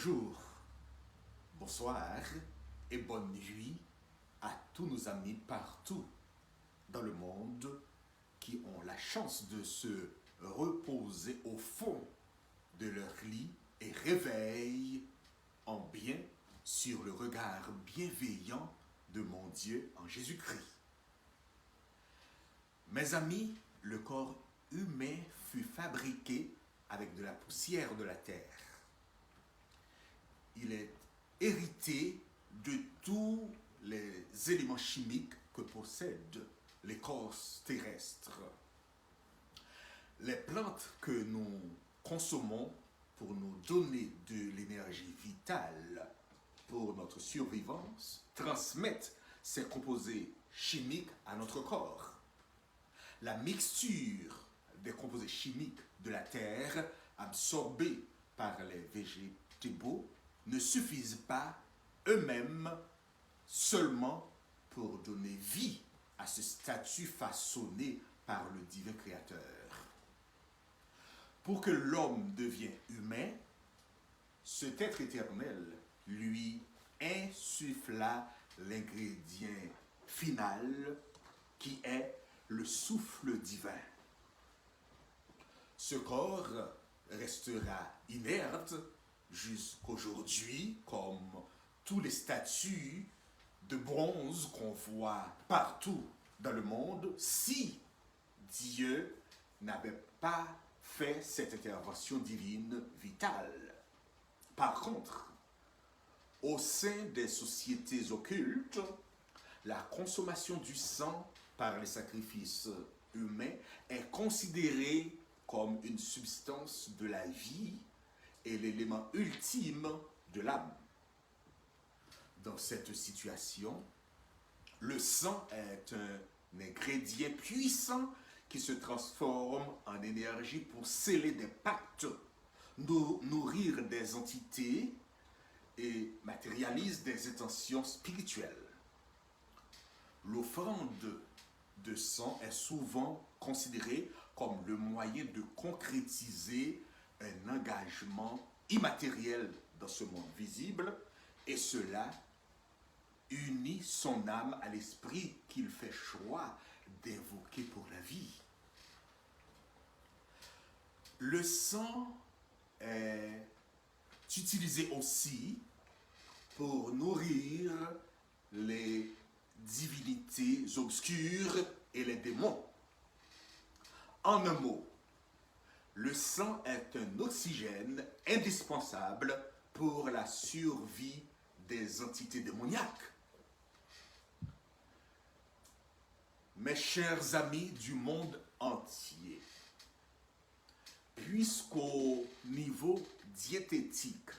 Bonjour, bonsoir et bonne nuit à tous nos amis partout dans le monde qui ont la chance de se reposer au fond de leur lit et réveillent en bien sur le regard bienveillant de mon Dieu en Jésus-Christ. Mes amis, le corps humain fut fabriqué avec de la poussière de la terre. Il est hérité de tous les éléments chimiques que possède l'écorce terrestre. Les plantes que nous consommons pour nous donner de l'énergie vitale pour notre survivance transmettent ces composés chimiques à notre corps. La mixture des composés chimiques de la terre absorbés par les végétaux ne suffisent pas eux-mêmes seulement pour donner vie à ce statut façonné par le divin créateur. Pour que l'homme devienne humain, cet être éternel lui insuffla l'ingrédient final qui est le souffle divin. Ce corps restera inerte jusqu'aujourd'hui, comme tous les statues de bronze qu'on voit partout dans le monde, si Dieu n'avait pas fait cette intervention divine vitale. Par contre, au sein des sociétés occultes, la consommation du sang par les sacrifices humains est considérée comme une substance de la vie et l'élément ultime de l'âme. Dans cette situation, le sang est un ingrédient puissant qui se transforme en énergie pour sceller des pactes, nourrir des entités et matérialise des intentions spirituelles. L'offrande de sang est souvent considérée comme le moyen de concrétiser un engagement immatériel dans ce monde visible, et cela unit son âme à l'esprit qu'il fait choix d'invoquer pour la vie. Le sang est utilisé aussi pour nourrir les divinités obscures et les démons. En un mot, le sang est un oxygène indispensable pour la survie des entités démoniaques. Mes chers amis du monde entier, puisqu'au niveau diététique,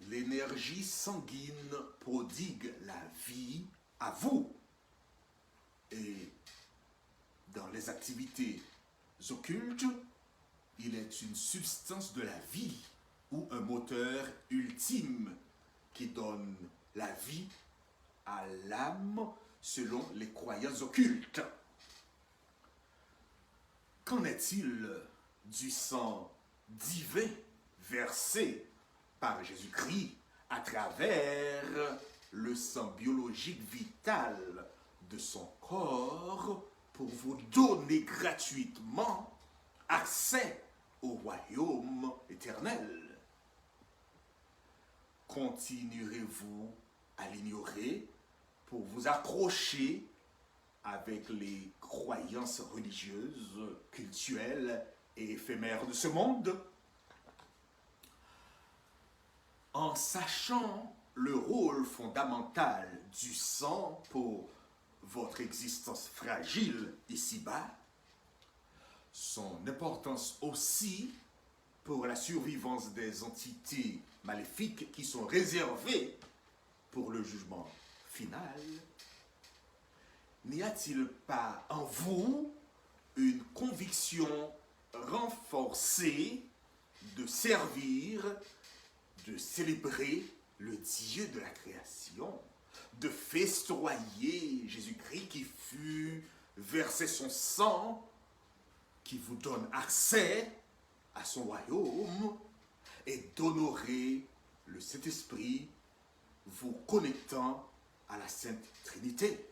l'énergie sanguine prodigue la vie à vous, et dans les activités occultes, il est une substance de la vie ou un moteur ultime qui donne la vie à l'âme selon les croyances occultes. Qu'en est-il du sang divin versé par Jésus-Christ à travers le sang biologique vital de son corps pour vous donner gratuitement accès au royaume éternel? Continuerez-vous à l'ignorer pour vous accrocher avec les croyances religieuses, cultuelles et éphémères de ce monde? En sachant le rôle fondamental du sang pour votre existence fragile ici-bas, son importance aussi pour la survivance des entités maléfiques qui sont réservées pour le jugement final, n'y a-t-il pas en vous une conviction renforcée de servir, de célébrer le Dieu de la création, de festoyer Jésus-Christ qui fut versé son sang, qui vous donne accès à son royaume, est d'honorer le Saint-Esprit, vous connectant à la Sainte Trinité.